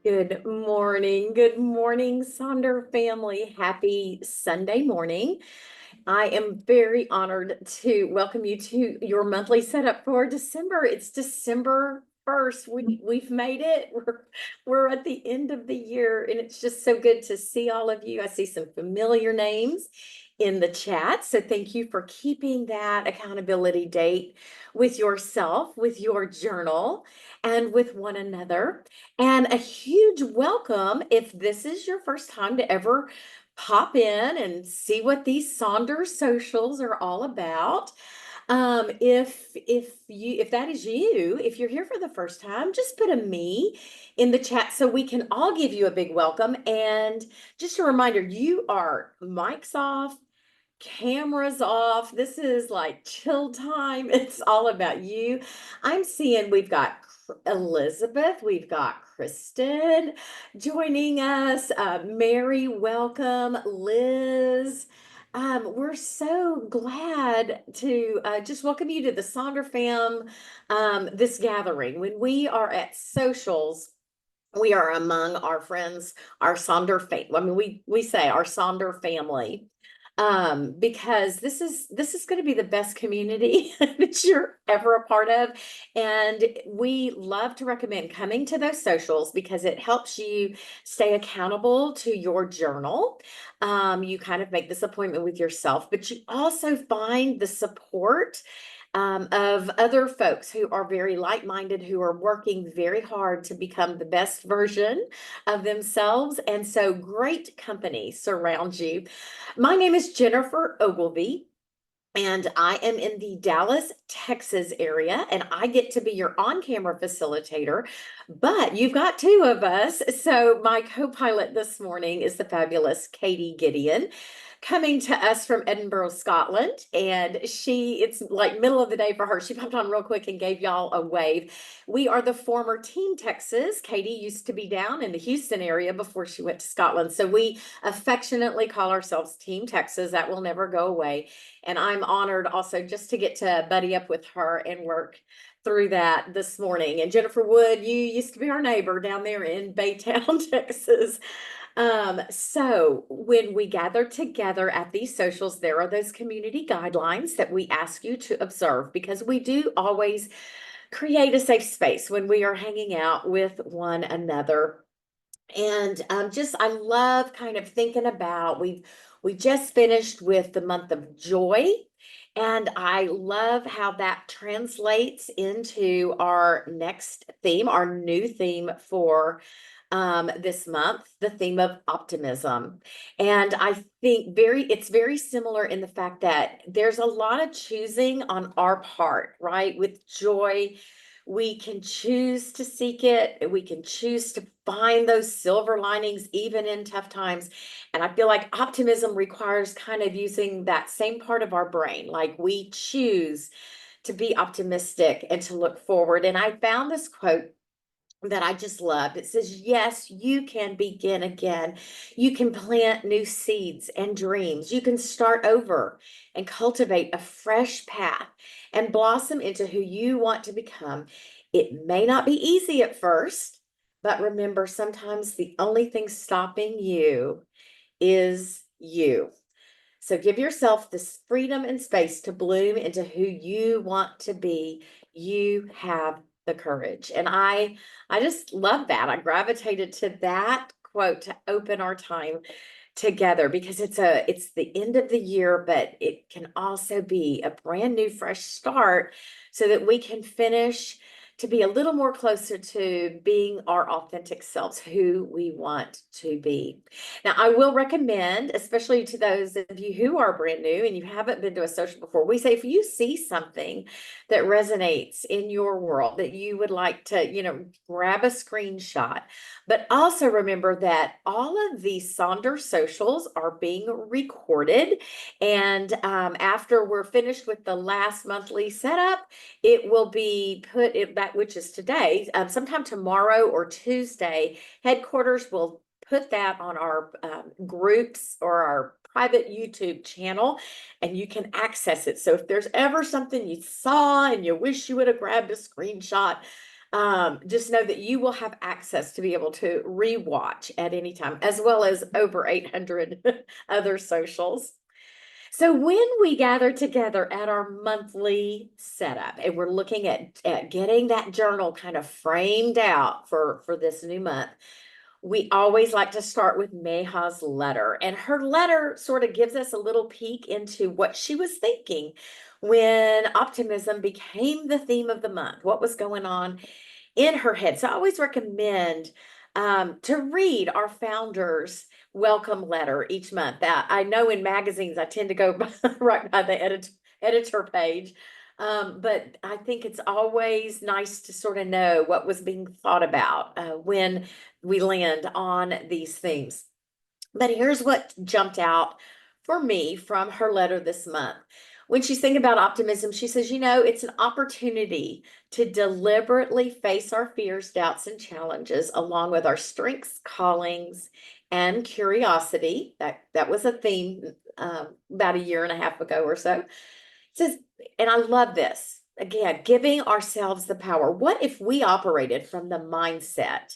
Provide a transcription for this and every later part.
Good morning. Good morning, Sonder family. Happy Sunday morning. I am very honored to welcome you to your monthly setup for December. It's December 1st. We've made it. We're at the end of the year, and it's just so good to see all of you. I see some familiar names in the chat. So thank you for keeping that accountability date with yourself, with your journal, and with one another. And a huge welcome if this is your first time to ever pop in and see what these Sonder socials are all about. If that is you, if you're here for the first time, just put a me in the chat so we can all give you a big welcome. And just a reminder, you are mics off, cameras off. This is like chill time. It's all about you. I'm seeing we've got Elizabeth, we've got Kristen joining us. Mary, welcome. Liz. We're so glad to just welcome you to the Sonder fam, this gathering. When we are at socials, we are among our friends, our Sonder family. I mean, we say our Sonder family, because this is going to be the best community that you're ever a part of, and we love to recommend coming to those socials because it helps you stay accountable to your journal. You kind of make this appointment with yourself, but you also find the support of other folks who are very like-minded, who are working very hard to become the best version of themselves. And so great company surrounds you. My name is Jennifer Ogilvy, and I am in the Dallas, Texas area, and I get to be your on-camera facilitator, but you've got two of us. So my co-pilot this morning is the fabulous Katie Gideon, coming to us from Edinburgh, Scotland. And it's like middle of the day for her. She popped on real quick and gave y'all a wave. We are the former Team Texas. Katie used to be down in the Houston area before she went to Scotland. So we affectionately call ourselves Team Texas. That will never go away. And I'm honored also just to get to buddy up with her and work through that this morning. And Jennifer Wood, you used to be our neighbor down there in Baytown, Texas. So when we gather together at these socials, there are those community guidelines that we ask you to observe, because we do always create a safe space when we are hanging out with one another. And I love kind of thinking about, we just finished with the month of joy, and I love how that translates into our next theme, our new theme for this month, the theme of optimism. And I think it's very similar in the fact that there's a lot of choosing on our part, right? With joy, we can choose to seek it. We can choose to find those silver linings even in tough times. And I feel like optimism requires kind of using that same part of our brain. Like we choose to be optimistic and to look forward. And I found this quote that I just loved. It says, yes, you can begin again. You can plant new seeds and dreams. You can start over and cultivate a fresh path and blossom into who you want to become. It may not be easy at first, but remember, sometimes the only thing stopping you is you. So give yourself this freedom and space to bloom into who you want to be. You have the courage. And I just love that. I gravitated to that quote to open our time together, because it's the end of the year, but it can also be a brand new fresh start so that we can finish to be a little more closer to being our authentic selves, who we want to be. Now, I will recommend, especially to those of you who are brand new and you haven't been to a social before, we say if you see something that resonates in your world that you would like to, grab a screenshot. But also remember that all of these Sonder socials are being recorded. And after we're finished with the last monthly setup, it will be put in that, which is today, sometime tomorrow or Tuesday. Headquarters will put that on our groups or our private YouTube channel, and you can access it. So if there's ever something you saw and you wish you would have grabbed a screenshot, Just know that you will have access to be able to rewatch at any time, as well as over 800 other socials. So when we gather together at our monthly setup and we're looking at getting that journal kind of framed out for this new month, we always like to start with Meha's letter. And her letter sort of gives us a little peek into what she was thinking when optimism became the theme of the month, what was going on in her head. So I always recommend to read our founder's welcome letter each month. That I know in magazines I tend to go right by the editor page. But I think it's always nice to sort of know what was being thought about when we land on these themes. But here's what jumped out for me from her letter this month. When she's thinking about optimism, she says, it's an opportunity to deliberately face our fears, doubts, and challenges along with our strengths, callings, and curiosity. That was a theme about a year and a half ago or so. It says, and I love this, again, giving ourselves the power. What if we operated from the mindset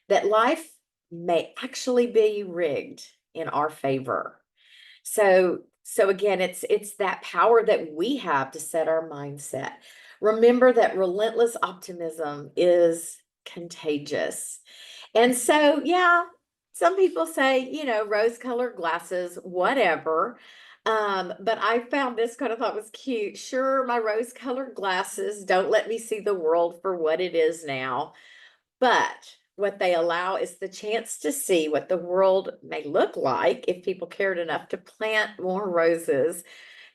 that life may actually be rigged in our favor? So again, it's that power that we have to set our mindset. Remember that relentless optimism is contagious. And so, yeah, some people say, rose-colored glasses, whatever. But I found this kind of thought was cute. Sure, my rose-colored glasses don't let me see the world for what it is now. But what they allow is the chance to see what the world may look like if people cared enough to plant more roses.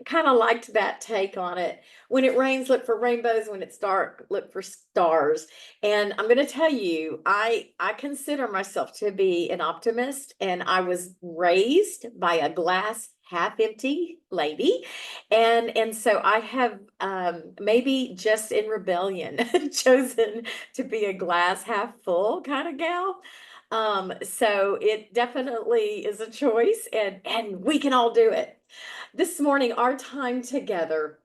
Kind of liked that take on it. When it rains, look for rainbows. When it's dark, look for stars. And I'm going to tell you, I consider myself to be an optimist, and I was raised by a glass half empty lady. And so I have maybe just in rebellion chosen to be a glass half full kind of gal. So it definitely is a choice, and we can all do it. This morning, our time together,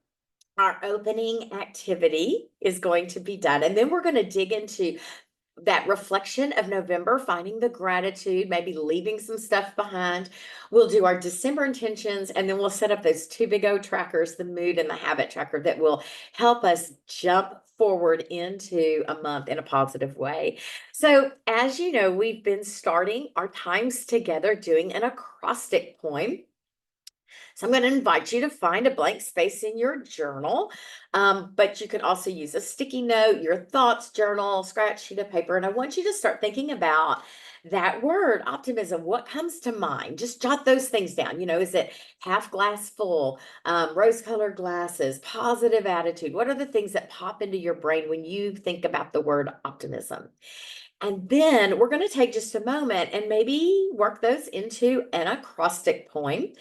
our opening activity is going to be done. And then we're going to dig into that reflection of November, finding the gratitude, maybe leaving some stuff behind. We'll do our December intentions, and then we'll set up those two big O trackers, the mood and the habit tracker, that will help us jump forward into a month in a positive way. So as you know, we've been starting our times together doing an acrostic poem. So I'm going to invite you to find a blank space in your journal, but you can also use a sticky note, your thoughts journal, scratch sheet of paper, and I want you to start thinking about that word, optimism. What comes to mind? Just jot those things down. Is it half glass full, rose-colored glasses, positive attitude? What are the things that pop into your brain when you think about the word optimism? And then we're going to take just a moment and maybe work those into an acrostic poem.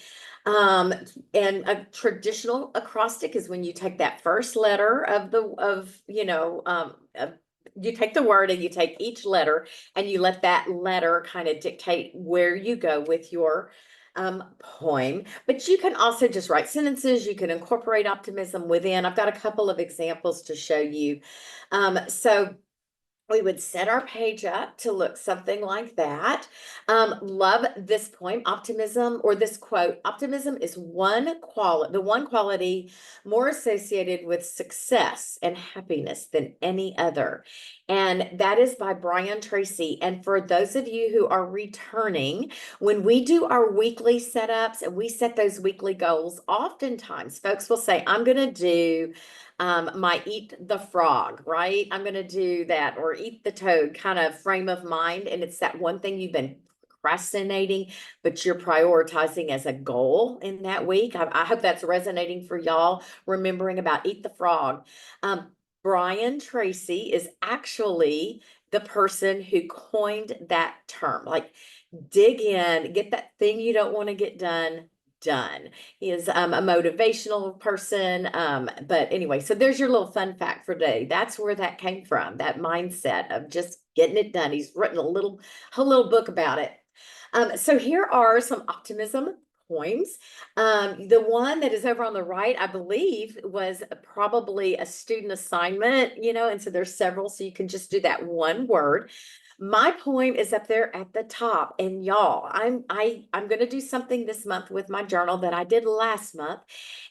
And a traditional acrostic is when you take that first letter you take the word and you take each letter and you let that letter kind of dictate where you go with your poem. But you can also just write sentences. You can incorporate optimism within. I've got a couple of examples to show you. So we would set our page up to look something like that. Love this poem, optimism, or this quote, optimism is the one quality more associated with success and happiness than any other. And that is by Brian Tracy. And for those of you who are returning, when we do our weekly setups and we set those weekly goals, oftentimes folks will say, I'm going to do my eat the frog, right? I'm going to do that, or eat the toad kind of frame of mind. And it's that one thing you've been procrastinating, but you're prioritizing as a goal in that week. I hope that's resonating for y'all, remembering about eat the frog. Brian Tracy is actually the person who coined that term. Like, dig in, get that thing you don't want to get done. He is a motivational person. But anyway, so there's your little fun fact for today. That's where that came from, that mindset of just getting it done. He's written a little book about it. So here are some optimism poems. The one that is over on the right, I believe, was probably a student assignment, and so there's several, so you can just do that one word. My poem is up there at the top, and y'all, I'm going to do something this month with my journal that I did last month,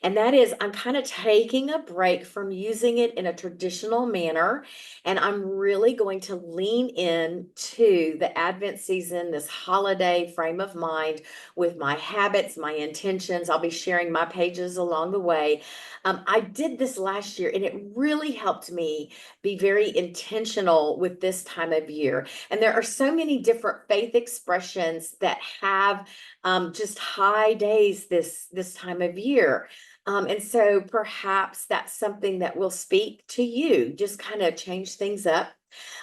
and that is I'm kind of taking a break from using it in a traditional manner, and I'm really going to lean in to the Advent season, this holiday frame of mind with my habits, my intentions. I'll be sharing my pages along the way. I did this last year, and it really helped me be very intentional with this time of year. And there are so many different faith expressions that have just high days this time of year. And so perhaps that's something that will speak to you, just kind of change things up.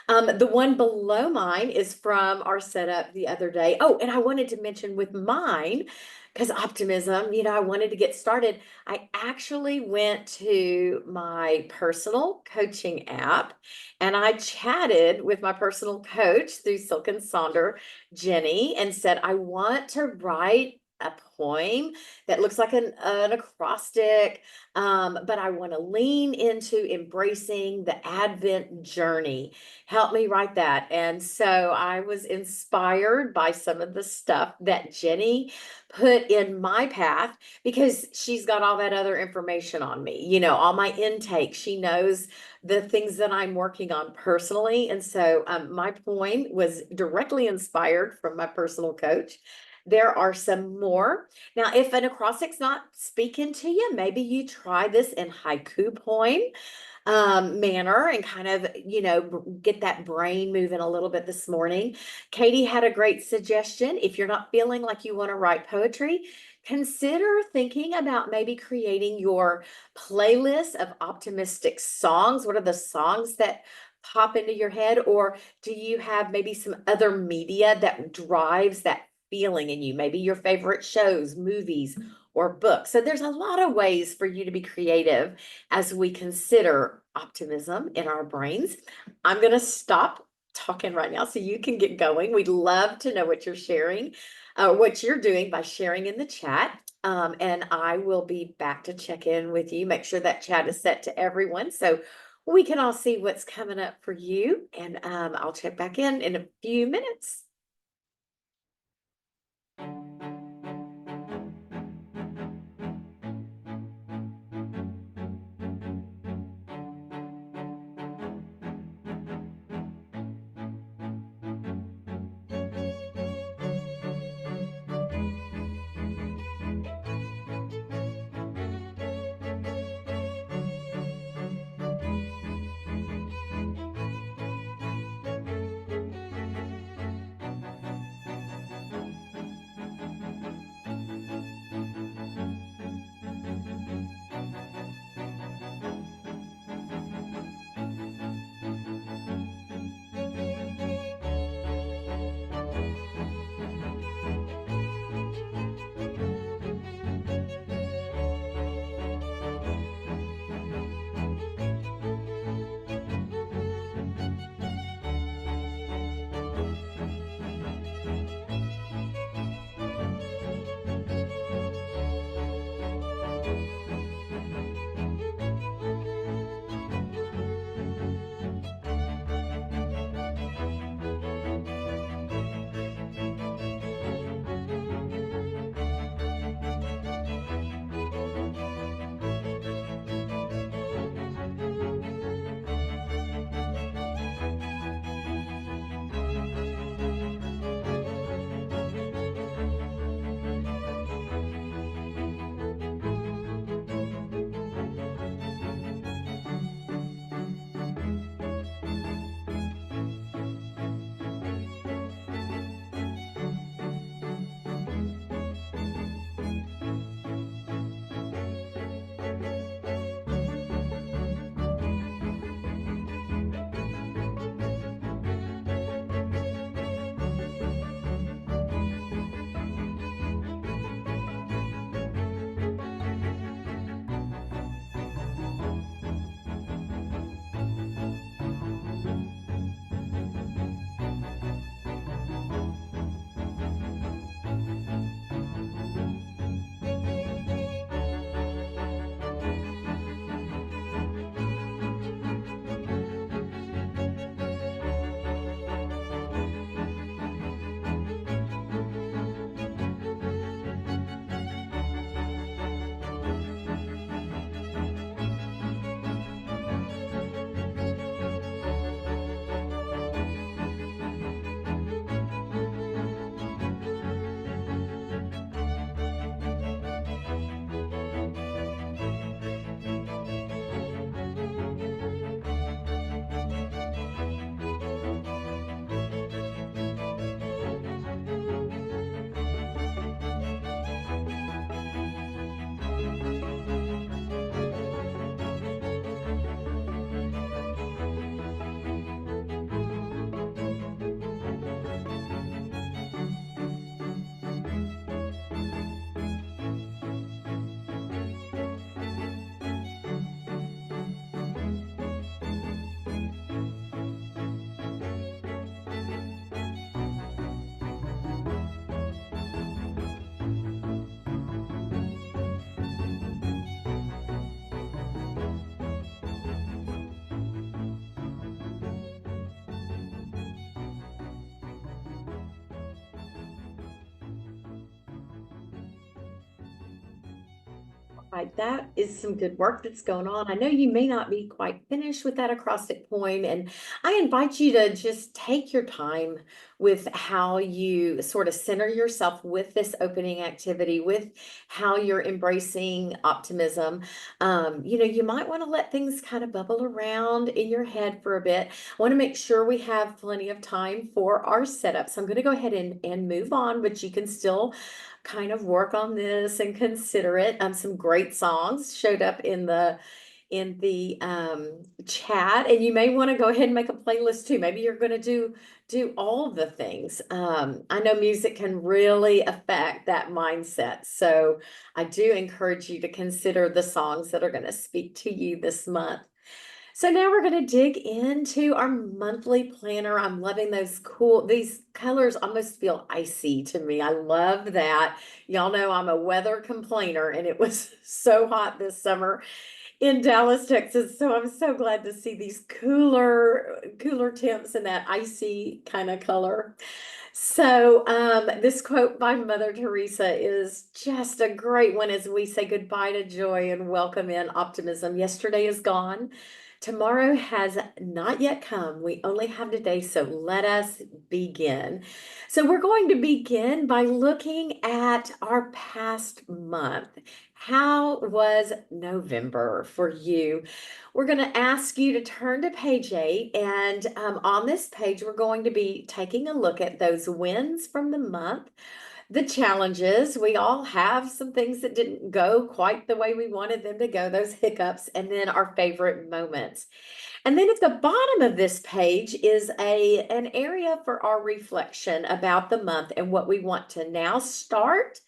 The one below mine is from our setup the other day. Oh, and I wanted to mention with mine, because optimism, I wanted to get started. I actually went to my personal coaching app and I chatted with my personal coach through Silk and Sonder, Jenny, and said, I want to write a poem that looks like an acrostic, but I want to lean into embracing the Advent journey. Help me write that. And so I was inspired by some of the stuff that Jenny put in my path because she's got all that other information on me, all my intake. She knows the things that I'm working on personally. And so my poem was directly inspired from my personal coach. There are some more. Now, if an acrostic's not speaking to you, maybe you try this in haiku poem manner and kind of, get that brain moving a little bit this morning. Katie had a great suggestion. If you're not feeling like you want to write poetry, consider thinking about maybe creating your playlist of optimistic songs. What are the songs that pop into your head? Or do you have maybe some other media that drives that feeling in you? Maybe your favorite shows, movies, or books. So there's a lot of ways for you to be creative as we consider optimism in our brains. I'm going to stop talking right now so you can get going. We'd love to know what you're sharing, what you're doing by sharing in the chat. And I will be back to check in with you. Make sure that chat is set to everyone so we can all see what's coming up for you. And I'll check back in a few minutes. Right, that is some good work that's going on. I know you may not be quite finished with that acrostic poem, and I invite you to just take your time with how you sort of center yourself with this opening activity, with how you're embracing optimism. You might want to let things kind of bubble around in your head for a bit. I want to make sure we have plenty of time for our setup. So I'm going to go ahead and move on, but you can still kind of work on this and consider it. Some great songs showed up in the chat, and you may want to go ahead and make a playlist too. Maybe you're going to do all the things. I know music can really affect that mindset, so I do encourage you to consider the songs that are going to speak to you this month. So now we're going to dig into our monthly planner. I'm loving these colors almost feel icy to me. I love that. Y'all know I'm a weather complainer, and it was so hot this summer in Dallas, Texas. So I'm so glad to see these cooler temps in that icy kind of color. So this quote by Mother Teresa is just a great one as we say goodbye to joy and welcome in optimism. Yesterday is gone. Tomorrow has not yet come. We only have today, so let us begin. So we're going to begin by looking at our past month. How was November for you? We're going to ask you to turn to page 8, and on this page, we're going to be taking a look at those wins from the month, the challenges. We all have some things that didn't go quite the way we wanted them to go, those hiccups, and then our favorite moments. And then at the bottom of this page is an area for our reflection about the month and what we want to now start,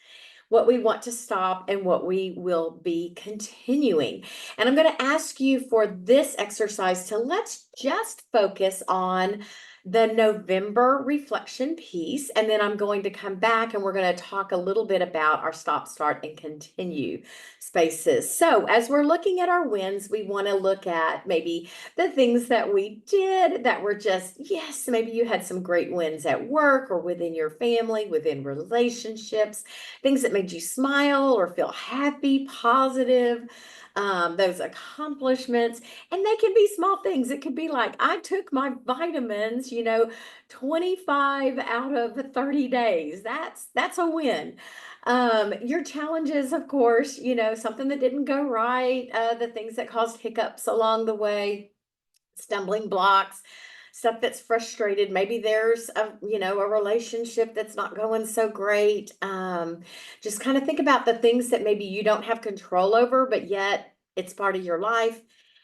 what we want to stop, and what we will be continuing. And I'm going to ask you for this exercise to let's just focus on the November reflection piece. And then I'm going to come back and we're going to talk a little bit about our stop, start, and continue spaces. So as we're looking at our wins, we want to look at maybe the things that we did that were just, yes, maybe you had some great wins at work or within your family, within relationships, things that made you smile or feel happy, positive, those accomplishments. And they can be small things. It could be like, I took my vitamins, 25 out of 30 days. That's a win. Your challenges, of course, something that didn't go right, the things that caused hiccups along the way, stumbling blocks, stuff that's frustrated. Maybe there's a relationship that's not going so great. Just kind of think about the things that maybe you don't have control over, but yet it's part of your life.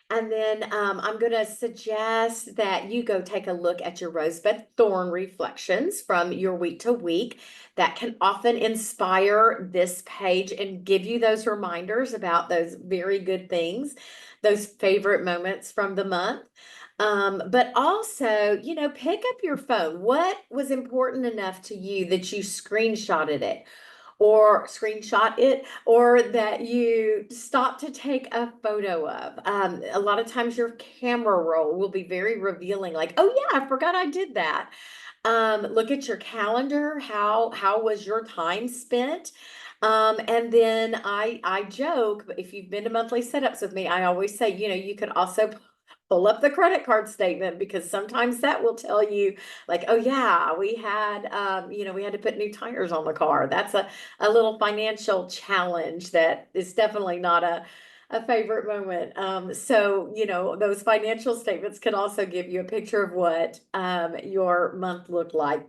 And then I'm going to suggest that you go take a look at your rosebud thorn reflections from your week to week. That can often inspire this page and give you those reminders about those very good things, those favorite moments from the month. But also, pick up your phone. What was important enough to you that you screenshot it, or that you stop to take a photo of. A lot of times your camera roll will be very revealing, like, oh yeah, I forgot I did that. Look at your calendar. How was your time spent? And then I joke, but if you've been to monthly setups with me, I always say, you could also pull up the credit card statement, because sometimes that will tell you like, oh yeah, we had to put new tires on the car. That's a little financial challenge that is definitely not a favorite moment. So, those financial statements can also give you a picture of what your month looked like.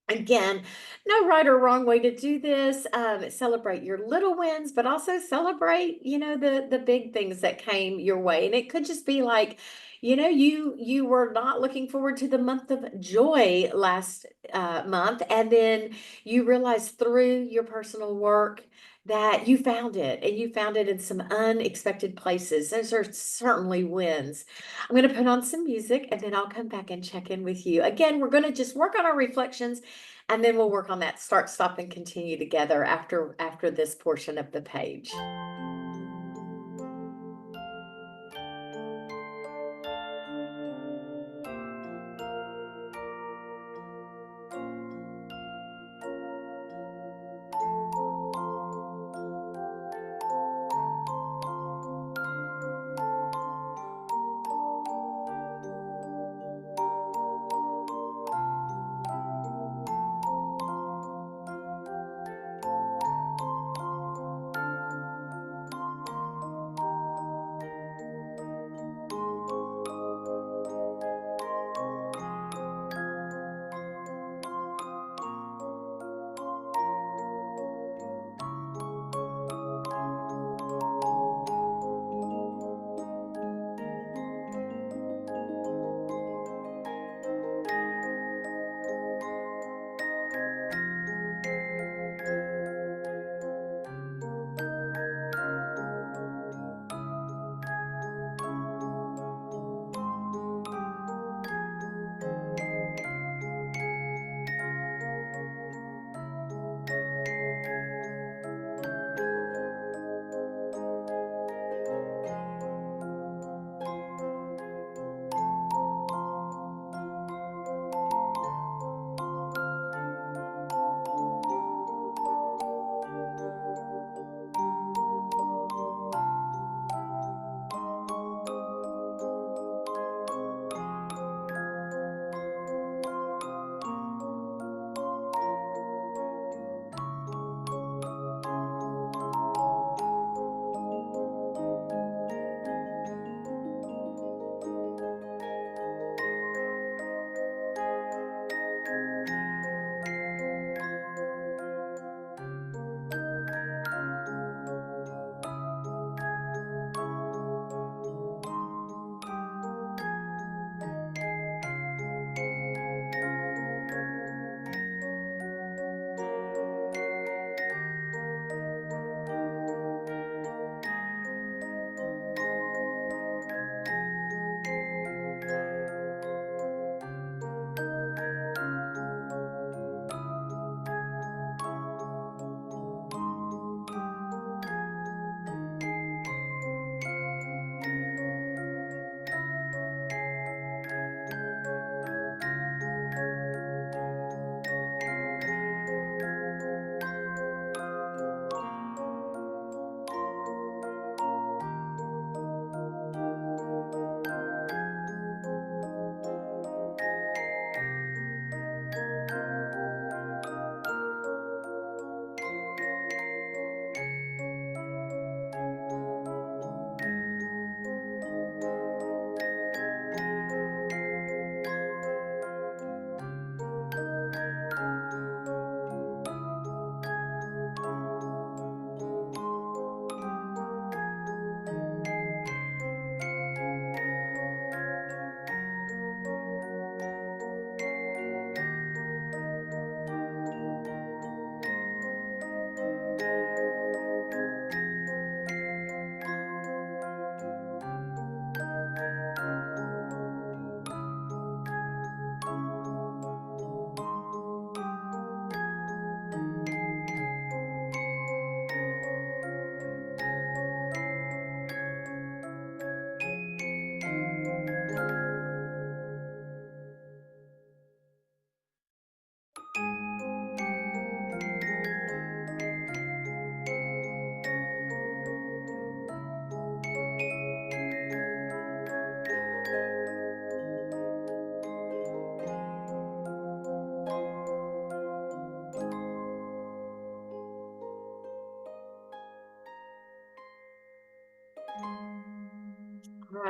Again, no right or wrong way to do this. Celebrate your little wins, but also celebrate, the big things that came your way. And it could just be like, you were not looking forward to the month of joy last month, and then you realized through your personal work that you found it, and you found it in some unexpected places. Those are certainly wins. I'm going to put on some music, and then I'll come back and check in with you. Again, we're going to just work on our reflections, and then we'll work on that start, stop, and continue together after this portion of the page.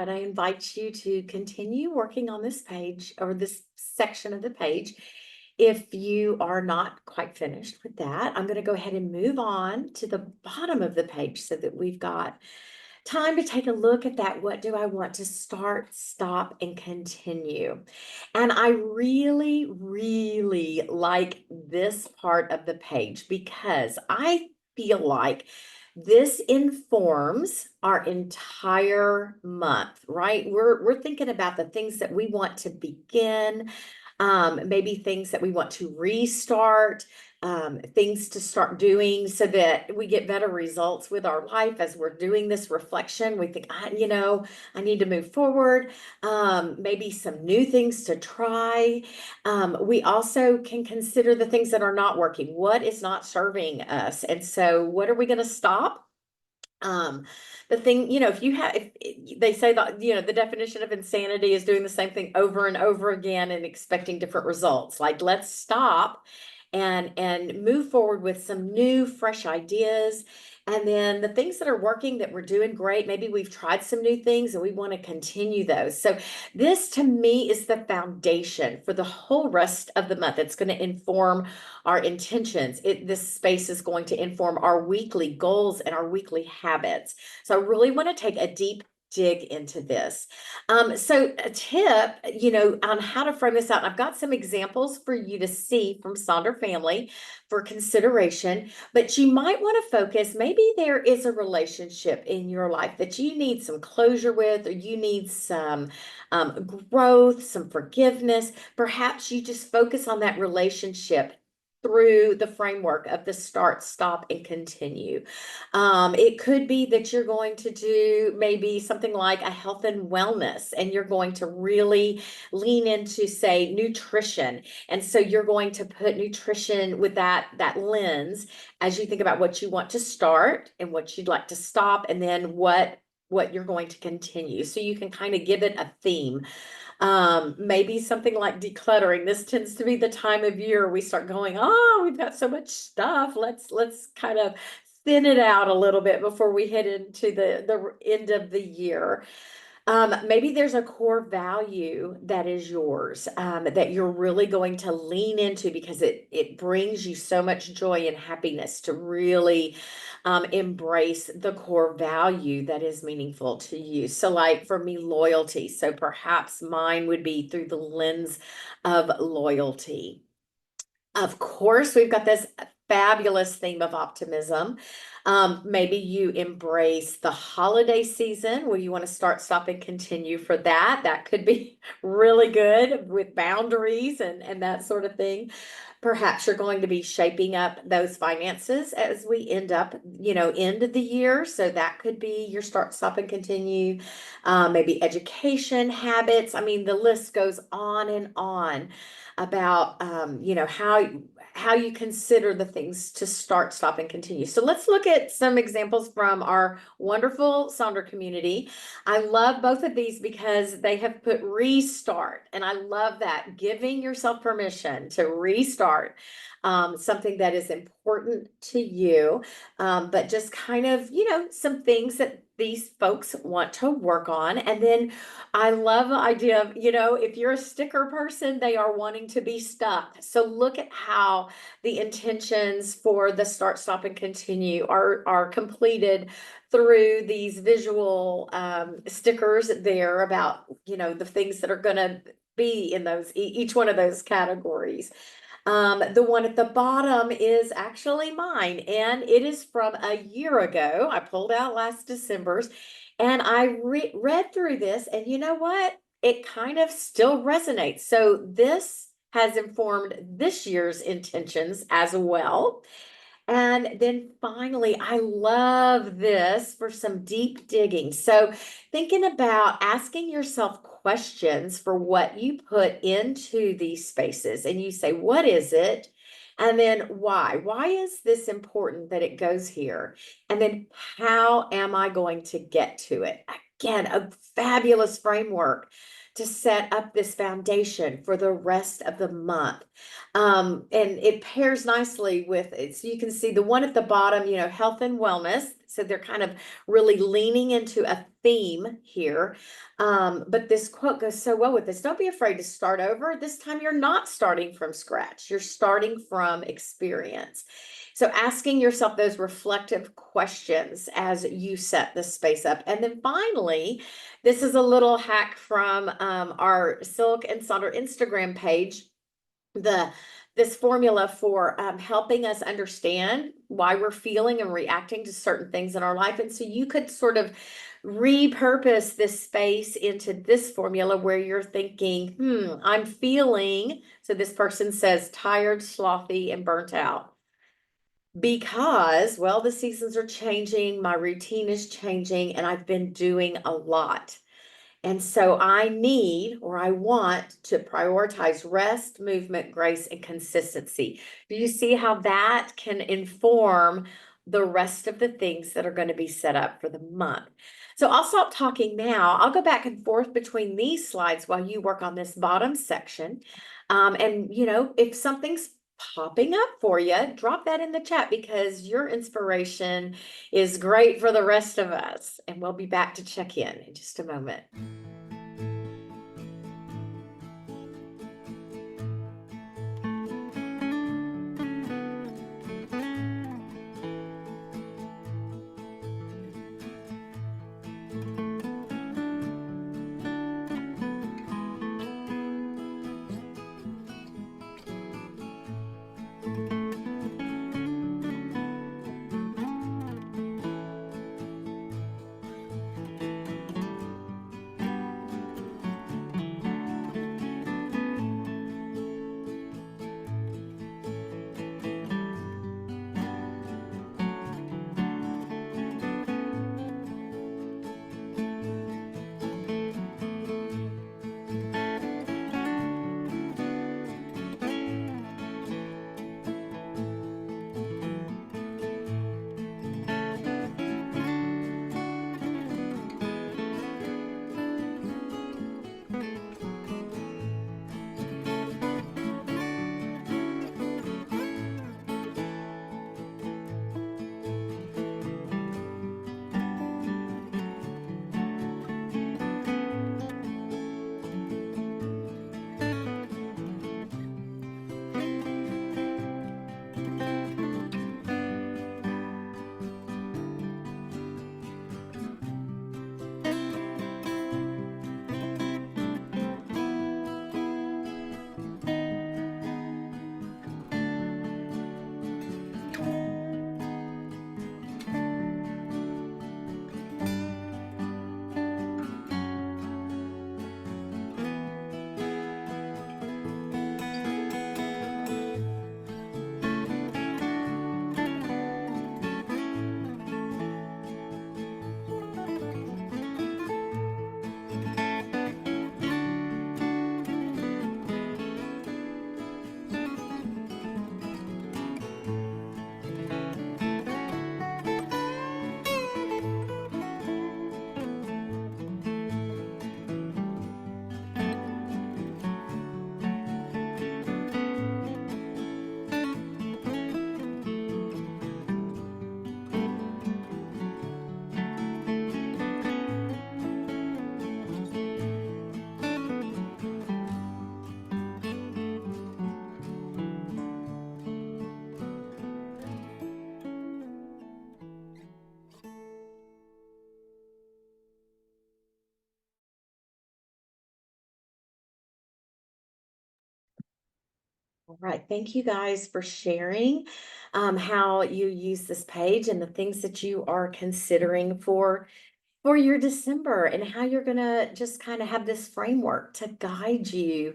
right, I invite you to continue working on this page or this section of the page. If you are not quite finished with that, I'm going to go ahead and move on to the bottom of the page so that we've got time to take a look at that. What do I want to start, stop, and continue? And I really, really like this part of the page because I feel like this informs our entire month, right? We're thinking about the things that we want to begin, maybe things that we want to restart, things to start doing so that we get better results with our life as we're doing this reflection. We think, I need to move forward. Maybe some new things to try. We also can consider the things that are not working. What is not serving us? And so what are we going to stop? Um, the thing, if they say that, the definition of insanity is doing the same thing over and over again and expecting different results. Like, let's stop and move forward with some new, fresh ideas. And then the things that are working that we're doing great, maybe we've tried some new things and we want to continue those. So this to me is the foundation for the whole rest of the month. It's going to inform our intentions. This space is going to inform our weekly goals and our weekly habits. So I really want to take a deep dig into this. So a tip, on how to frame this out. I've got some examples for you to see from Sonder family for consideration, but you might want to focus. Maybe there is a relationship in your life that you need some closure with, or you need some growth, some forgiveness. Perhaps you just focus on that relationship through the framework of the start, stop, and continue. It could be that you're going to do maybe something like a health and wellness, and you're going to really lean into, say, nutrition. And so you're going to put nutrition with that lens as you think about what you want to start and what you'd like to stop, and then what you're going to continue. So you can kind of give it a theme. Maybe something like decluttering. This tends to be the time of year we start going, oh, we've got so much stuff. Let's kind of thin it out a little bit before we head into the end of the year. Maybe there's a core value that is yours, that you're really going to lean into because it brings you so much joy and happiness to really embrace the core value that is meaningful to you. So like for me, loyalty. So perhaps mine would be through the lens of loyalty. Of course, we've got this fabulous theme of optimism. Maybe you embrace the holiday season where you want to start, stop, and continue for that. That could be really good with boundaries and that sort of thing. Perhaps you're going to be shaping up those finances as we end of the year. So that could be your start, stop, and continue. Maybe education habits. I mean, the list goes on and on about how you consider the things to start, stop, and continue. So let's look at some examples from our wonderful Sonder community. I love both of these because they have put restart, and I love that, giving yourself permission to restart something that is important to you, but just kind of, some things that these folks want to work on. And then I love the idea of, if you're a sticker person, they are wanting to be stuck. So look at how the intentions for the start, stop, and continue are completed through these visual stickers there about, the things that are going to be in those, each one of those categories. The one at the bottom is actually mine, and it is from a year ago. I pulled out last December's, and I read through this, and you know what? It kind of still resonates. So this has informed this year's intentions as well. And then finally, I love this for some deep digging. So thinking about asking yourself questions for what you put into these spaces, and you say, what is it? And then why? Why is this important that it goes here? And then how am I going to get to it? Again, a fabulous framework to set up this foundation for the rest of the month. And it pairs nicely with it. So you can see the one at the bottom, health and wellness. So they're kind of really leaning into a theme here. But this quote goes so well with this. Don't be afraid to start over. This time you're not starting from scratch. You're starting from experience. So asking yourself those reflective questions as you set the space up. And then finally, this is a little hack from our Silk and Sonder Instagram page. This formula for helping us understand why we're feeling and reacting to certain things in our life. And so you could sort of repurpose this space into this formula where you're thinking, I'm feeling, so this person says tired, slothy, and burnt out. Because, well, the seasons are changing, my routine is changing, and I've been doing a lot. And so I need or I want to prioritize rest, movement, grace, and consistency. Do you see how that can inform the rest of the things that are going to be set up for the month? So I'll stop talking now. I'll go back and forth between these slides while you work on this bottom section. And, if something's popping up for you, drop that in the chat because your inspiration is great for the rest of us. And we'll be back to check in just a moment. All right. Thank you guys for sharing how you use this page and the things that you are considering for your December and how you're going to just kind of have this framework to guide you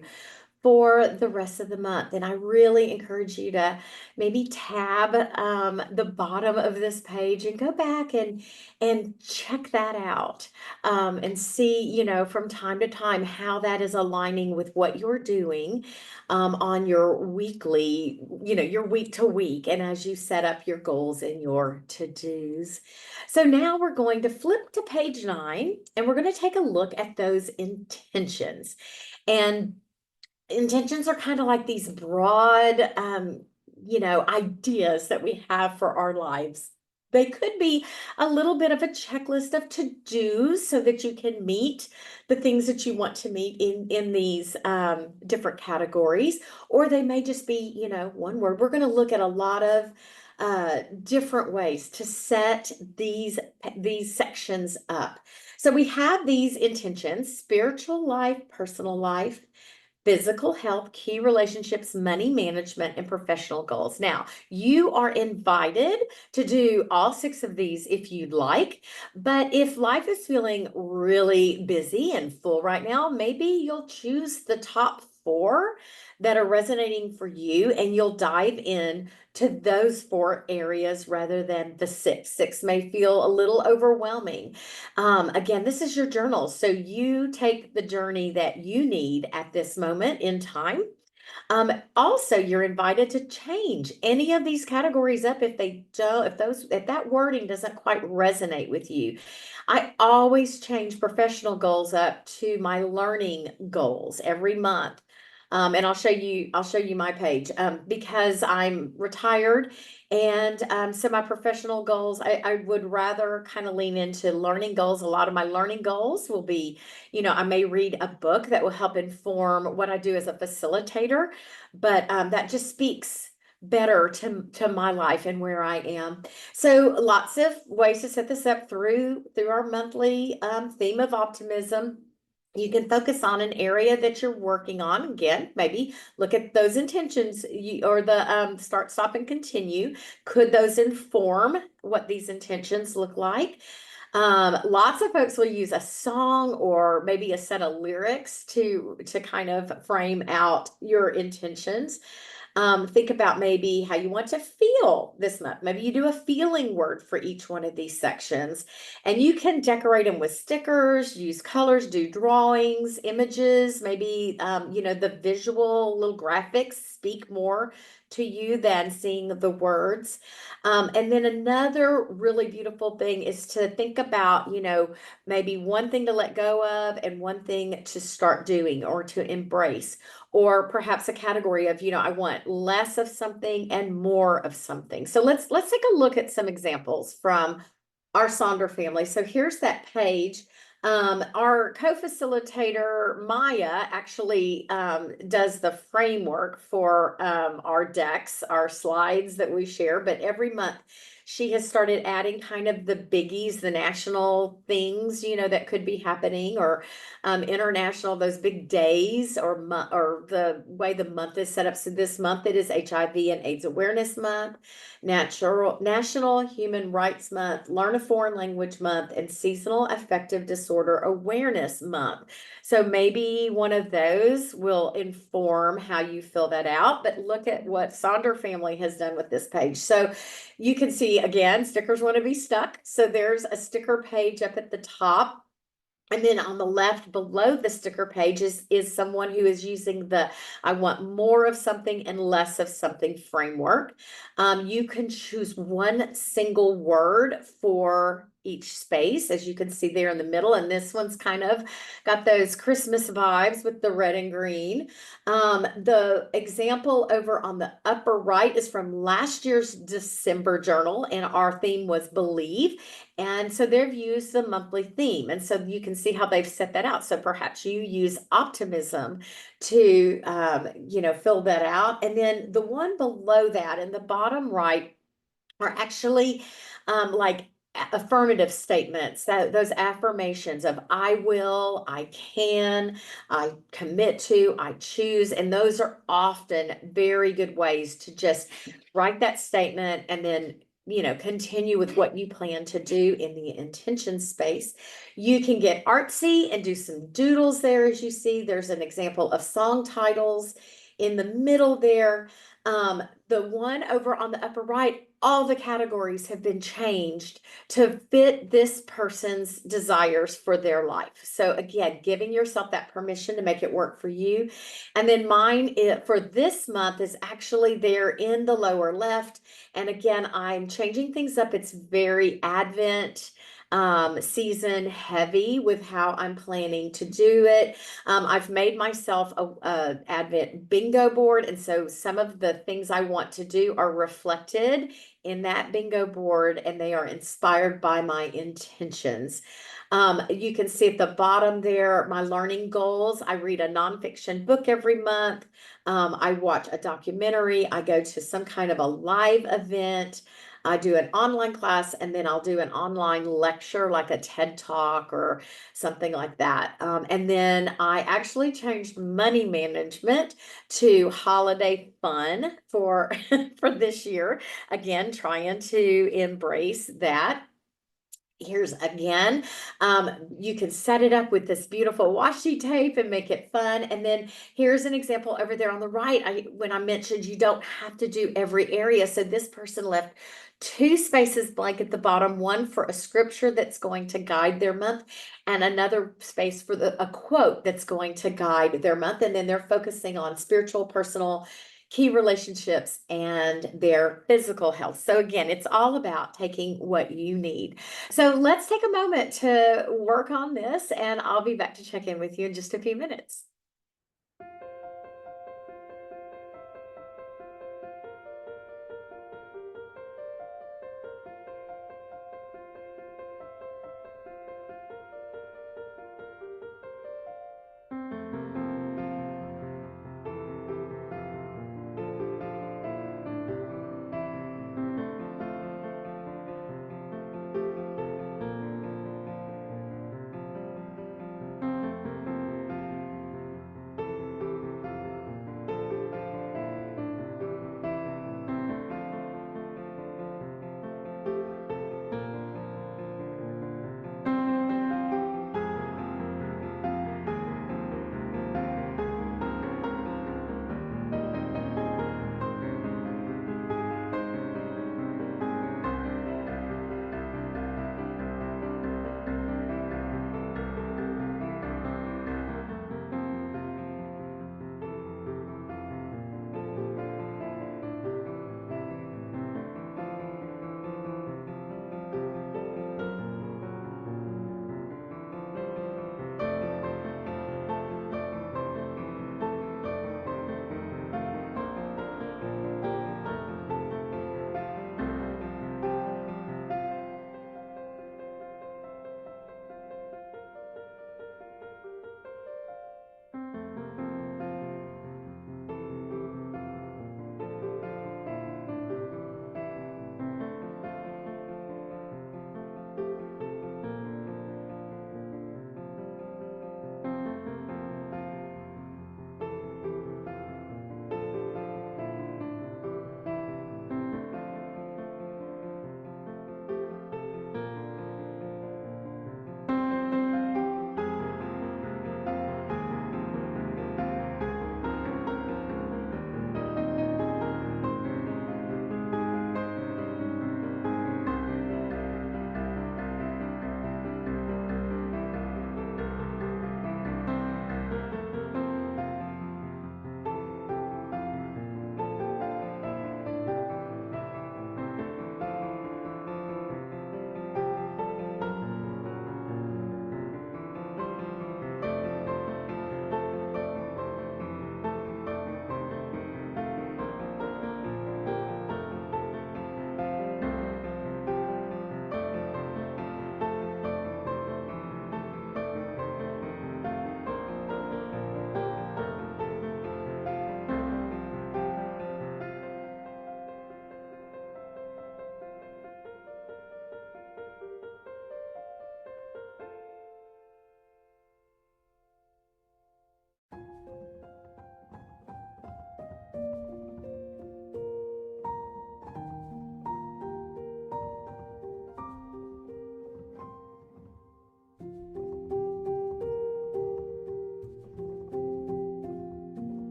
for the rest of the month. And I really encourage you to maybe tab the bottom of this page and go back and check that out and see, from time to time how that is aligning with what you're doing on your weekly, your week to week, and as you set up your goals and your to-dos. So now we're going to flip to page 9 and we're going to take a look at those intentions. And intentions are kind of like these broad, ideas that we have for our lives. They could be a little bit of a checklist of to-dos so that you can meet the things that you want to meet in these different categories, or they may just be, one word. We're going to look at a lot of different ways to set these sections up. So we have these intentions: spiritual life, personal life, physical health, key relationships, money management, and professional goals. Now, you are invited to do all 6 of these if you'd like, but if life is feeling really busy and full right now, maybe you'll choose the top 4 that are resonating for you, and you'll dive in to those 4 areas rather than the 6. 6 may feel a little overwhelming. Again, this is your journal, so you take the journey that you need at this moment in time. Also, you're invited to change any of these categories up if they don't, if that wording doesn't quite resonate with you. I always change professional goals up to my learning goals every month. And I'll show you my page, because I'm retired. And so my professional goals, I would rather kind of lean into learning goals. A lot of my learning goals will be, I may read a book that will help inform what I do as a facilitator, but that just speaks better to my life and where I am. So lots of ways to set this up through our monthly theme of optimism. You can focus on an area that you're working on. Again, maybe look at those intentions, or the start, stop, and continue. Could those inform what these intentions look like? Lots of folks will use a song or maybe a set of lyrics to kind of frame out your intentions. Think about maybe how you want to feel this month. Maybe you do a feeling word for each one of these sections, and you can decorate them with stickers, use colors, do drawings, images. Maybe, the visual little graphics speak more to you than seeing the words. And then another really beautiful thing is to think about, maybe one thing to let go of and one thing to start doing or to embrace, or perhaps a category of, I want less of something and more of something. So let's take a look at some examples from our Sonder family. So here's that page. Our co-facilitator, Maya, actually does the framework for our decks, our slides that we share, but every month she has started adding kind of the biggies, the national things, that could be happening, or international, those big days, or the way the month is set up. So this month it is HIV and AIDS Awareness Month, National Human Rights Month, Learn a Foreign Language Month, and Seasonal Affective Disorder Awareness Month. So maybe one of those will inform how you fill that out, but look at what Sonder family has done with this page. So you can see, again, stickers want to be stuck. So there's a sticker page up at the top. And then on the left below the sticker page is someone who is using the I want more of something and less of something framework. You can choose one single word for each space, as you can see there in the middle. And this one's kind of got those Christmas vibes with the red and green. The example over on the upper right is from last year's December journal, and our theme was Believe. And so they've used the monthly theme. And so you can see how they've set that out. So perhaps you use optimism to, fill that out. And then the one below that in the bottom right are actually like affirmative statements, those affirmations of I will, I can, I commit to, I choose. And those are often very good ways to just write that statement and then continue with what you plan to do in the intention space. You can get artsy and do some doodles there. As you see, there's an example of song titles in the middle there. The one over on the upper right, all the categories have been changed to fit this person's desires for their life. So again, giving yourself that permission to make it work for you. And then mine for this month is actually there in the lower left. And again, I'm changing things up. It's very Advent season heavy with how I'm planning to do it. I've made myself a Advent bingo board, and so some of the things I want to do are reflected in that bingo board, and they are inspired by my intentions. You can see at the bottom there my learning goals. I read a nonfiction book every month. I watch a documentary. I go to some kind of a live event. I do an online class, and then I'll do an online lecture like a TED Talk or something like that. And then I actually changed money management to holiday fun for for this year. Again, trying to embrace that. Here's again, you can set it up with this beautiful washi tape and make it fun. And then here's an example over there on the right. When I mentioned you don't have to do every area. So this person left two spaces blank at the bottom, one for a scripture that's going to guide their month, and another space for a quote that's going to guide their month. And then they're focusing on spiritual, personal, key relationships, and their physical health. So again, it's all about taking what you need. So let's take a moment to work on this, and I'll be back to check in with you in just a few minutes.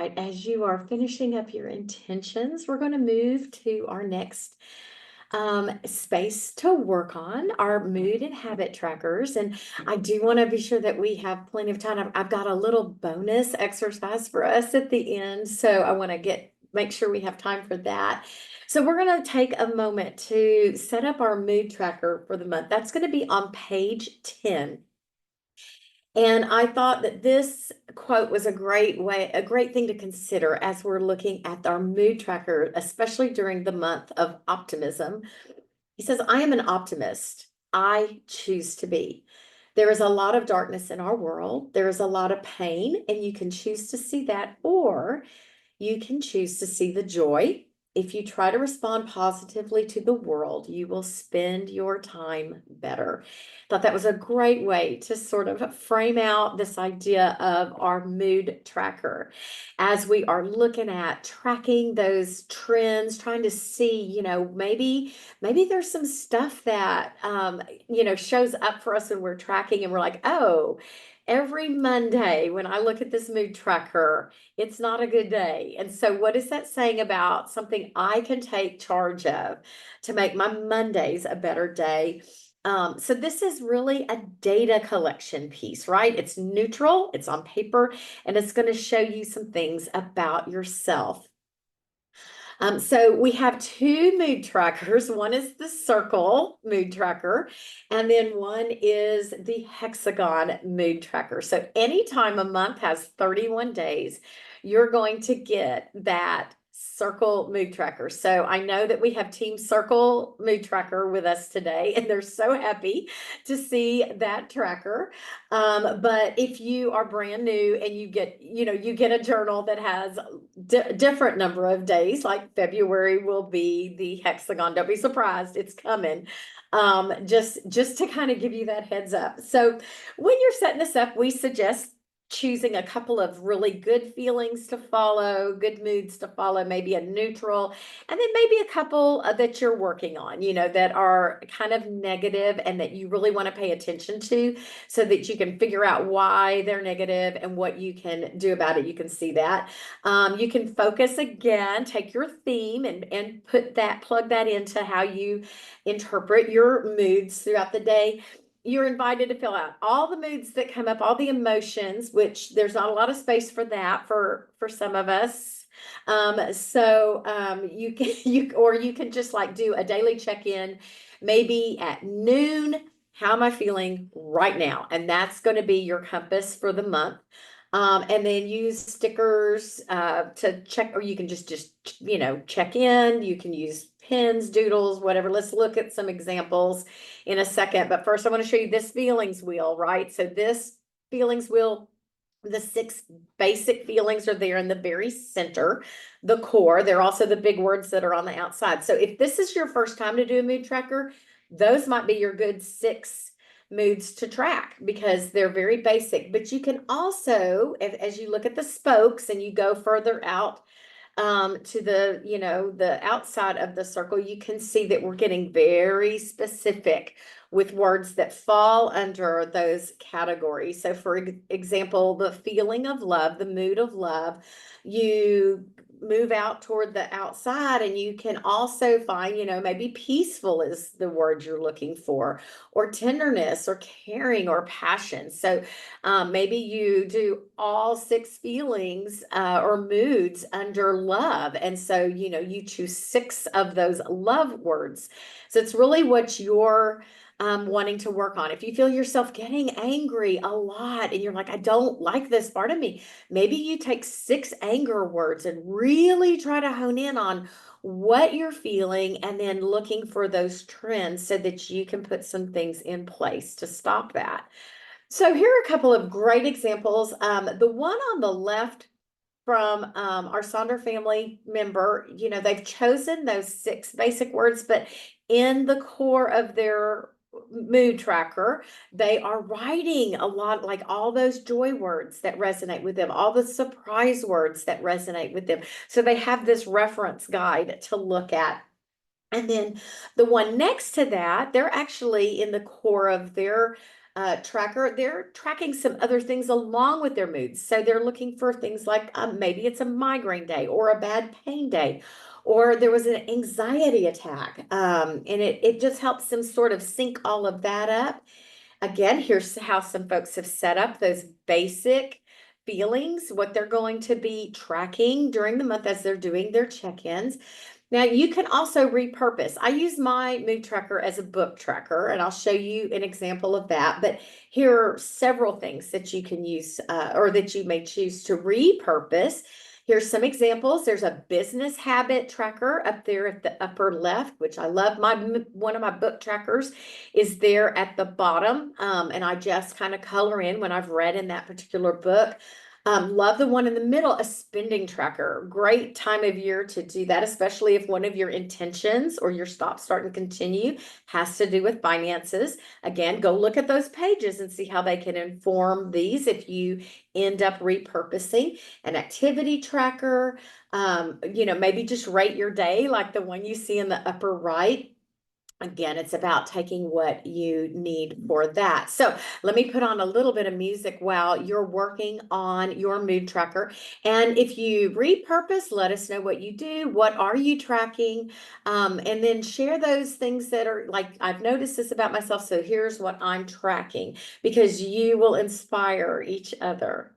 right, as you are finishing up your intentions, we're going to move to our next space to work on, our mood and habit trackers. And I do want to be sure that we have plenty of time. I've got a little bonus exercise for us at the end. So I want to make sure we have time for that. So we're going to take a moment to set up our mood tracker for the month. That's going to be on page 10. And I thought that this quote was a great thing to consider as we're looking at our mood tracker, especially during the month of optimism. He says, I am an optimist. I choose to be. There is a lot of darkness in our world. There is a lot of pain, and you can choose to see that, or you can choose to see the joy. If you try to respond positively to the world, you will spend your time better. Thought that was a great way to sort of frame out this idea of our mood tracker as we are looking at tracking those trends, trying to see, maybe there's some stuff that shows up for us when we're tracking and we're like, oh, every Monday when I look at this mood tracker, it's not a good day. And so what is that saying about something I can take charge of to make my Mondays a better day? So this is really a data collection piece, right? It's neutral, it's on paper, and it's going to show you some things about yourself. So we have two mood trackers. One is the circle mood tracker, and then one is the hexagon mood tracker. So anytime a month has 31 days, you're going to get that circle mood tracker. So I know that we have Team Circle mood tracker with us today, and they're so happy to see that tracker. But if you are brand new and you get a journal that has different number of days, like February will be the hexagon. Don't be surprised, it's coming. Just to kind of give you that heads up. So when you're setting this up, we suggest choosing a couple of really good feelings to follow, good moods to follow, maybe a neutral, and then maybe a couple that you're working on, that are kind of negative and that you really want to pay attention to so that you can figure out why they're negative and what you can do about it. You can see that. You can focus again, take your theme and plug that into how you interpret your moods throughout the day. You're invited to fill out all the moods that come up, all the emotions, which there's not a lot of space for that for some of us. You can just like do a daily check-in, maybe at noon. How am I feeling right now? And that's going to be your compass for the month. And then use stickers to check, or you can just check in. You can use pins, doodles, whatever. Let's look at some examples in a second. But first, I want to show you this feelings wheel, right? So this feelings wheel, the 6 basic feelings are there in the very center, the core. They're also the big words that are on the outside. So if this is your first time to do a mood tracker, those might be your good 6 moods to track because they're very basic. But you can also, as you look at the spokes and you go further out to the outside of the circle, you can see that we're getting very specific with words that fall under those categories. So for example, the feeling of love, the mood of love, you move out toward the outside and you can also find, maybe peaceful is the word you're looking for, or tenderness or caring or passion. So maybe you do all 6 feelings or moods under love. And so, you choose 6 of those love words. So it's really what you're wanting to work on. If you feel yourself getting angry a lot and you're like, I don't like this part of me, maybe you take 6 anger words and really try to hone in on what you're feeling and then looking for those trends so that you can put some things in place to stop that. So here are a couple of great examples. The one on the left from our Sonder family member, they've chosen those 6 basic words, but in the core of their mood tracker, they are writing a lot, like all those joy words that resonate with them, all the surprise words that resonate with them. So they have this reference guide to look at. And then the one next to that, they're actually in the core of their tracker, they're tracking some other things along with their moods. So they're looking for things like maybe it's a migraine day or a bad pain day, or there was an anxiety attack. And it just helps them sort of sync all of that up. Again, here's how some folks have set up those basic feelings, what they're going to be tracking during the month as they're doing their check-ins. Now, you can also repurpose. I use my mood tracker as a book tracker, and I'll show you an example of that. But here are several things that you can use or that you may choose to repurpose. Here's some examples. There's a business habit tracker up there at the upper left, which I love. One of my book trackers is there at the bottom, and I just kind of color in when I've read in that particular book. Love the one in the middle, a spending tracker. Great time of year to do that, especially if one of your intentions or your stop, start, and continue has to do with finances. Again, go look at those pages and see how they can inform these if you end up repurposing. An activity tracker, maybe just rate your day like the one you see in the upper right. Again, it's about taking what you need for that. So let me put on a little bit of music while you're working on your mood tracker. And if you repurpose, let us know what you do. What are you tracking? And then share those things that are like, I've noticed this about myself. So here's what I'm tracking, because you will inspire each other.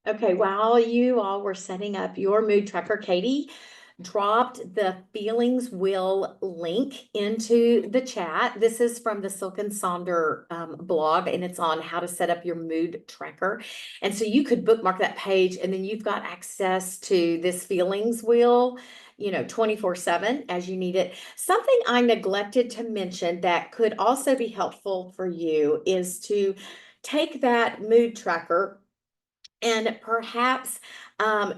Okay, while you all were setting up your mood tracker, Katie dropped the feelings wheel link into the chat. This is from the Silk and Sonder blog, and it's on how to set up your mood tracker. And so you could bookmark that page, and then you've got access to this feelings wheel, 24/7 as you need it. Something I neglected to mention that could also be helpful for you is to take that mood tracker And perhaps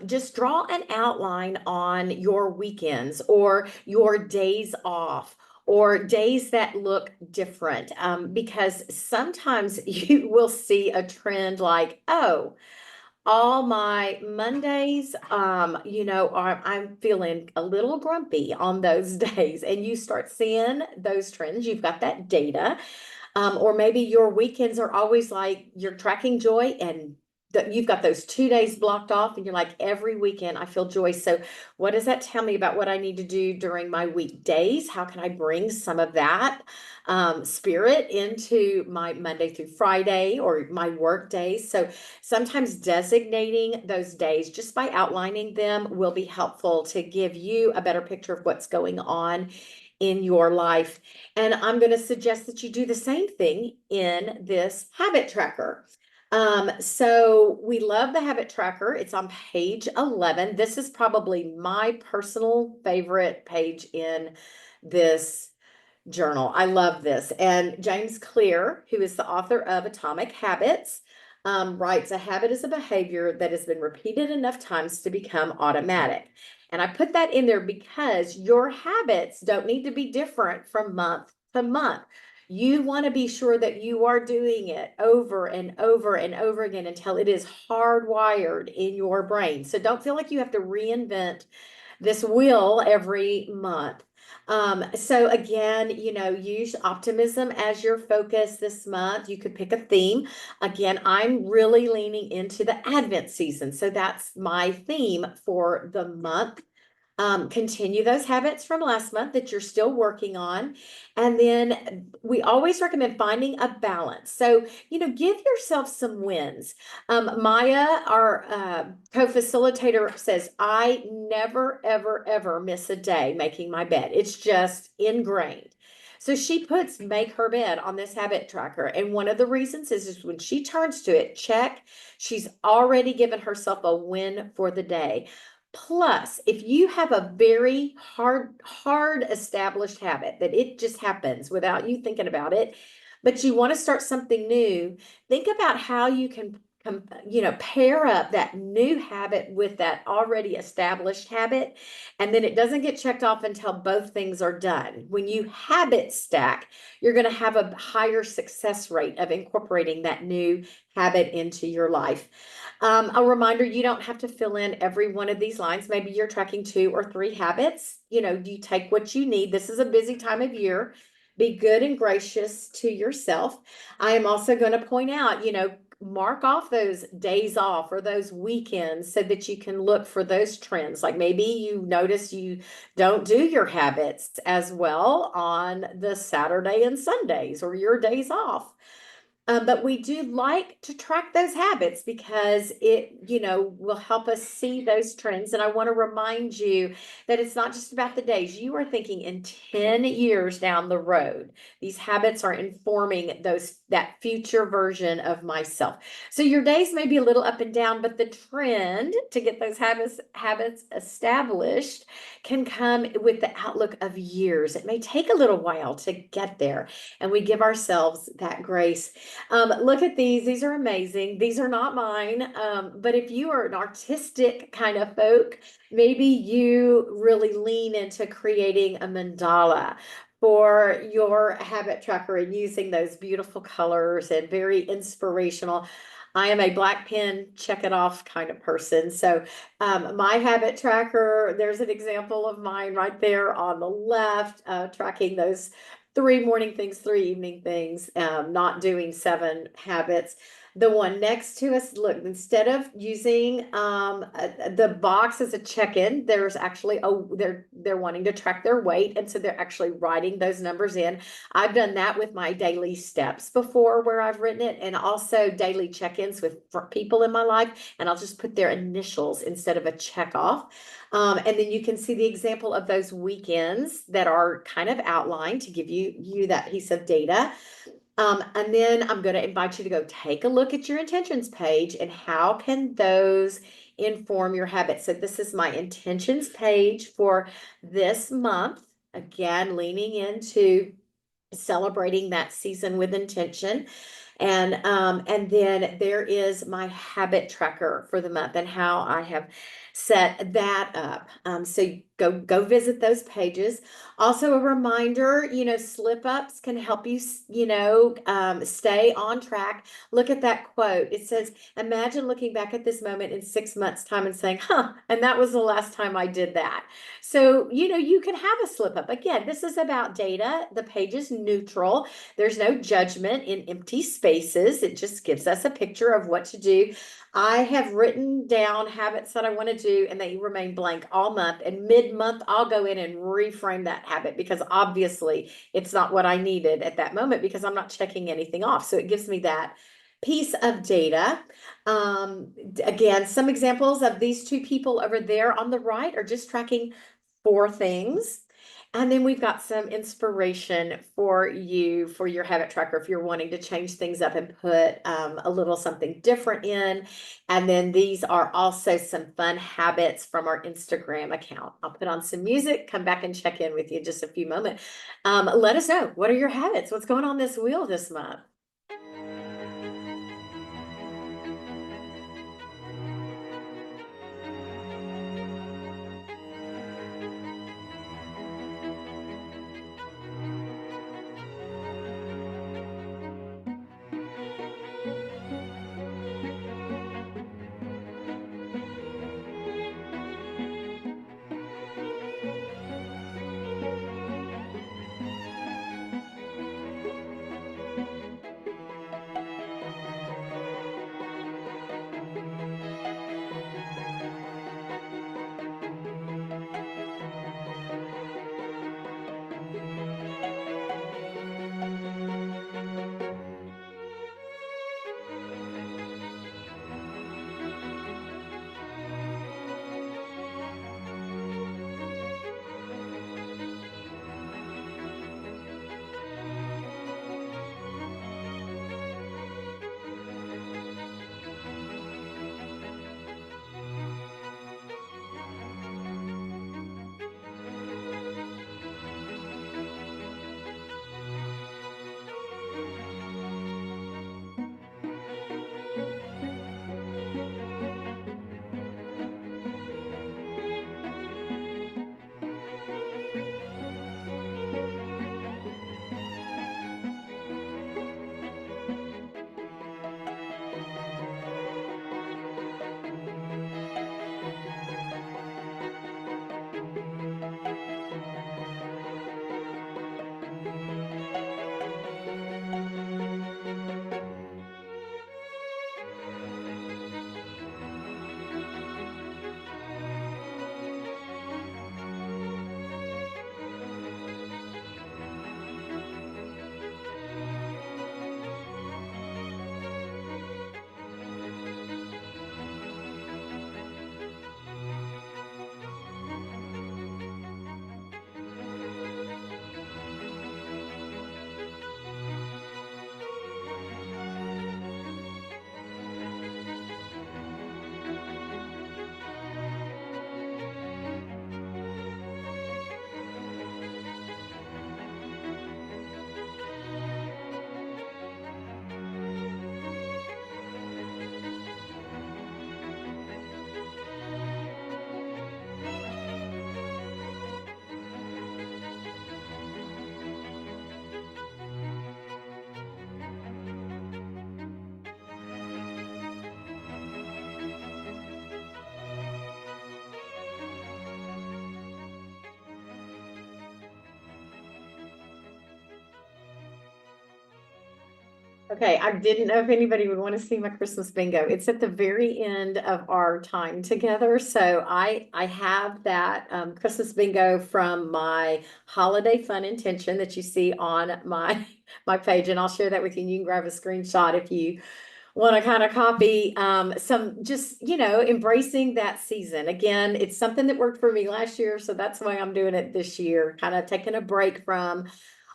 just draw an outline on your weekends or your days off or days that look different. Because sometimes you will see a trend like, oh, all my Mondays, I'm feeling a little grumpy on those days. And you start seeing those trends. You've got that data. Or maybe your weekends are always like you're tracking joy and you've got those 2 days blocked off and you're like, every weekend I feel joy. So what does that tell me about what I need to do during my weekdays? How can I bring some of that spirit into my Monday through Friday or my work days? So sometimes designating those days just by outlining them will be helpful to give you a better picture of what's going on in your life. And I'm going to suggest that you do the same thing in this habit tracker. So we love the habit tracker. It's on page 11. This is probably my personal favorite page in this journal. I love this. And James Clear, who is the author of Atomic Habits, writes, a habit is a behavior that has been repeated enough times to become automatic. And I put that in there because your habits don't need to be different from month to month. You want to be sure that you are doing it over and over and over again until it is hardwired in your brain. So don't feel like you have to reinvent this wheel every month. So again, use optimism as your focus this month. You could pick a theme. Again, I'm really leaning into the Advent season. So that's my theme for the month. Continue those habits from last month that you're still working on. And then we always recommend finding a balance. So, give yourself some wins. Maya, our co-facilitator, says, I never, ever, ever miss a day making my bed. It's just ingrained. So she puts make her bed on this habit tracker. And one of the reasons is when she turns to it, check, she's already given herself a win for the day. Plus, if you have a very hard established habit that it just happens without you thinking about it, but you want to start something new, think about how you can pair up that new habit with that already established habit, and then it doesn't get checked off until both things are done. When you habit stack, you're going to have a higher success rate of incorporating that new habit into your life. A reminder, you don't have to fill in every one of these lines. Maybe you're tracking 2 or 3 habits. You take what you need. This is a busy time of year. Be good and gracious to yourself. I am also going to point out, mark off those days off or those weekends so that you can look for those trends. Like maybe you notice you don't do your habits as well on the Saturday and Sundays or your days off. But we do like to track those habits because it, will help us see those trends. And I want to remind you that it's not just about the days. You are thinking in 10 years down the road. These habits are informing that future version of myself. So your days may be a little up and down, but the trend to get those habits established can come with the outlook of years. It may take a little while to get there, and we give ourselves that grace. Look at these. These are amazing. These are not mine. But if you are an artistic kind of folk, maybe you really lean into creating a mandala for your habit tracker and using those beautiful colors and very inspirational. I am a black pen, check it off kind of person. So my habit tracker, there's an example of mine right there on the left, tracking those 3 morning things, 3 evening things, not doing 7 habits. The one next to us, look, instead of using the box as a check-in, there's actually they're wanting to track their weight, and so they're actually writing those numbers in. I've done that with my daily steps before, where I've written it, and also daily check-ins with people in my life, and I'll just put their initials instead of a check off. And then you can see the example of those weekends that are kind of outlined to give you that piece of data. And then I'm going to invite you to go take a look at your intentions page and how can those inform your habits. So this is my intentions page for this month. Again, leaning into celebrating that season with intention. And then there is my habit tracker for the month and how I have set that up. So go visit those pages. Also, a reminder, slip ups can help you, stay on track. Look at that quote. It says, imagine looking back at this moment in 6 months' time and saying, huh, and that was the last time I did that. So, you can have a slip up. Again, this is about data. The page is neutral. There's no judgment in empty spaces. It just gives us a picture of what to do. I have written down habits that I want to do, and they remain blank all month. And mid-month, I'll go in and reframe that habit because obviously it's not what I needed at that moment because I'm not checking anything off. So it gives me that piece of data. Again, some examples of these two people over there on the right are just tracking 4 things. And then we've got some inspiration for you for your habit tracker if you're wanting to change things up and put a little something different in. And then these are also some fun habits from our Instagram account. I'll put on some music, come back and check in with you in just a few moments. Let us know, what are your habits? What's going on this wheel this month? Okay, I didn't know if anybody would want to see my Christmas bingo. It's at the very end of our time together. So I have that Christmas bingo from my holiday fun intention that you see on my my page, and I'll share that with you. And you can grab a screenshot if you want to kind of copy some, just embracing that season. Again, it's something that worked for me last year, so that's why I'm doing it this year, kind of taking a break from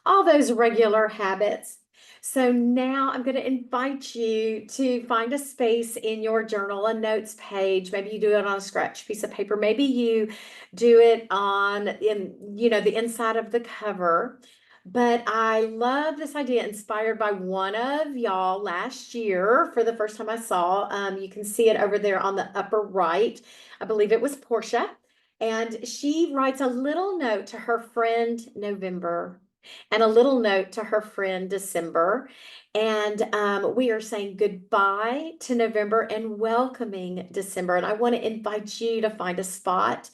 all those regular habits. So now I'm going to invite you to find a space in your journal, a notes page. Maybe you do it on a scratch piece of paper. Maybe you do it on the inside of the cover. But I love this idea inspired by one of y'all last year for the first time I saw. You can see it over there on the upper right. I believe it was Portia. And she writes a little note to her friend November and a little note to her friend December. And we are saying goodbye to November and welcoming December. And I want to invite you to find a spot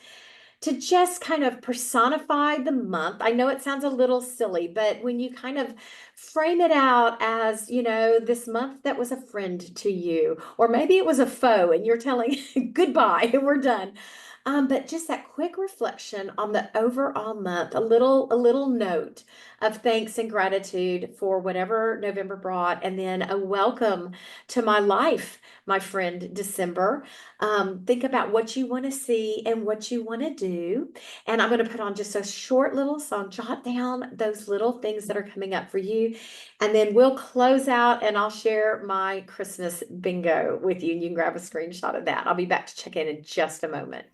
to just kind of personify the month. I know it sounds a little silly, but when you kind of frame it out as, this month that was a friend to you, or maybe it was a foe and you're telling goodbye and we're done. But just that quick reflection on the overall month, a little note of thanks and gratitude for whatever November brought, and then a welcome to my life, my friend December. Think about what you want to see and what you want to do. And I'm going to put on just a short little song, jot down those little things that are coming up for you. And then we'll close out and I'll share my Christmas bingo with you. And you can grab a screenshot of that. I'll be back to check in just a moment.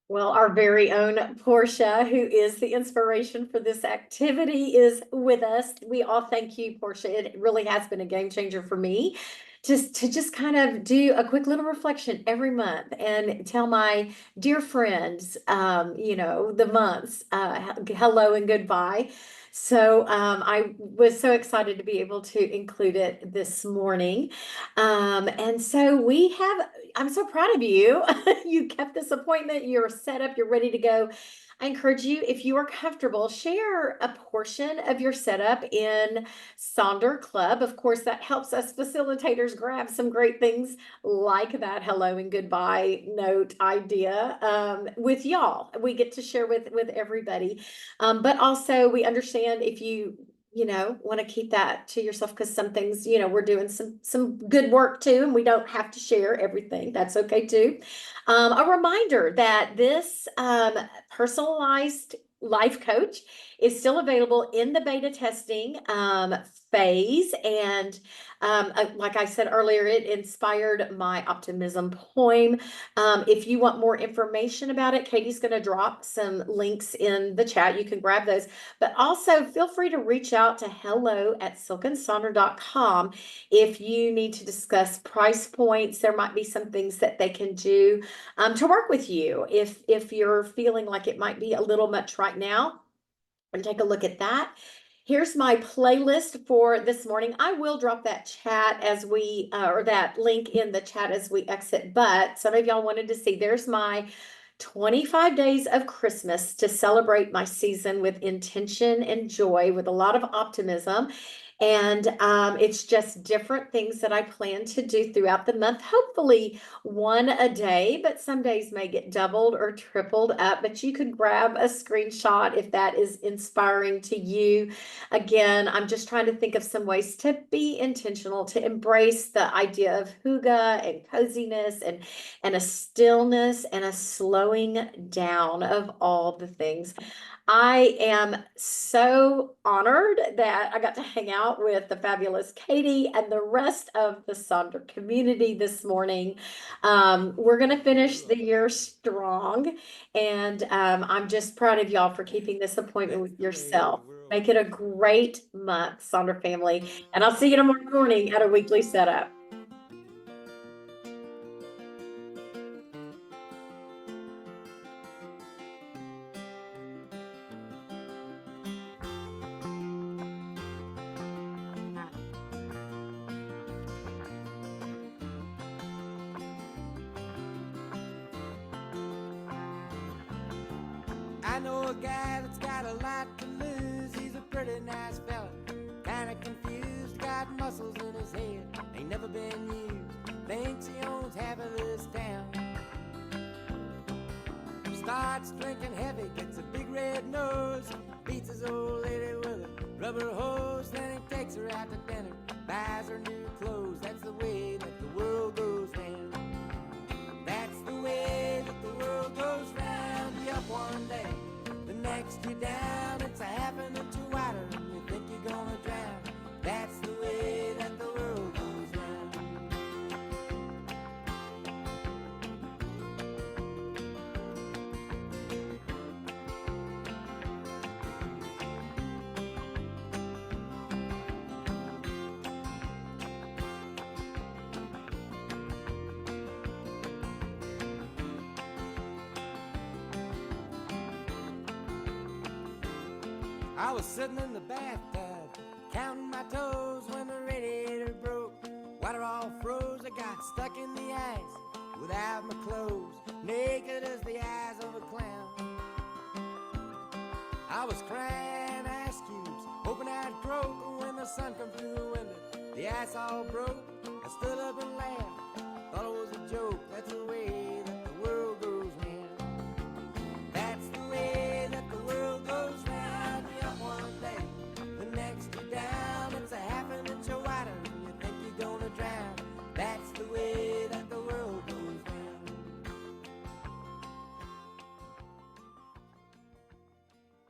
Well, our very own Portia, who is the inspiration for this activity, is with us. We all thank you, Portia. It really has been a game changer for me. To just kind of do a quick little reflection every month and tell my dear friends, the months, hello and goodbye. So I was so excited to be able to include it this morning. And so I'm so proud of you. You kept this appointment, you're set up, you're ready to go. I encourage you, if you are comfortable, share a portion of your setup in Sonder Club. Of course, that helps us facilitators grab some great things like that hello and goodbye note idea with y'all. We get to share with everybody. But also we understand if you want to keep that to yourself, because some things, we're doing some good work too, and we don't have to share everything. That's okay too. A reminder that this personalized life coach is still available in the beta testing phase. And like I said earlier, it inspired my optimism poem. If you want more information about it, Katie's going to drop some links in the chat. You can grab those. But also feel free to reach out to hello@silkandsonder.com if you need to discuss price points. There might be some things that they can do to work with you if you're feeling like it might be a little much right now. And take a look at that. Here's my playlist for this morning. I will drop that chat as we, or that link in the chat as we exit, but some of y'all wanted to see, there's my 25 days of Christmas to celebrate my season with intention and joy, with a lot of optimism. And it's just different things that I plan to do throughout the month, hopefully one a day, but some days may get doubled or tripled up. But you could grab a screenshot if that is inspiring to you. Again, I'm just trying to think of some ways to be intentional, to embrace the idea of hygge and coziness and a stillness and a slowing down of all the things. I am so honored that I got to hang out with the fabulous Katie and the rest of the Sonder community this morning. We're going to finish the year strong, and I'm just proud of y'all for keeping this appointment with yourself. Make it a great month, Sonder family, and I'll see you tomorrow morning at a weekly setup. I know a guy that's got a lot to lose. He's a pretty nice fella, kinda confused, got muscles in his head, ain't never been used, thinks he owns half of this town. Starts drinking heavy, gets a big red nose, beats his old lady with a rubber hose, then he takes her out to dinner, buys her new clothes. That's the way that the world goes round. That's the way that the world goes round. You up one day, the next you're down. It's a happening to water and you think you're gonna drown. That's the way that the world goes round. I was sitting in the bathtub, counting my toes when the radiator broke. Water all froze, I got stuck in the ice without my clothes, naked as the eyes of a clown. I was crying ice cubes, hoping I'd croak when the sun come through the window. The ice all broke, I stood up and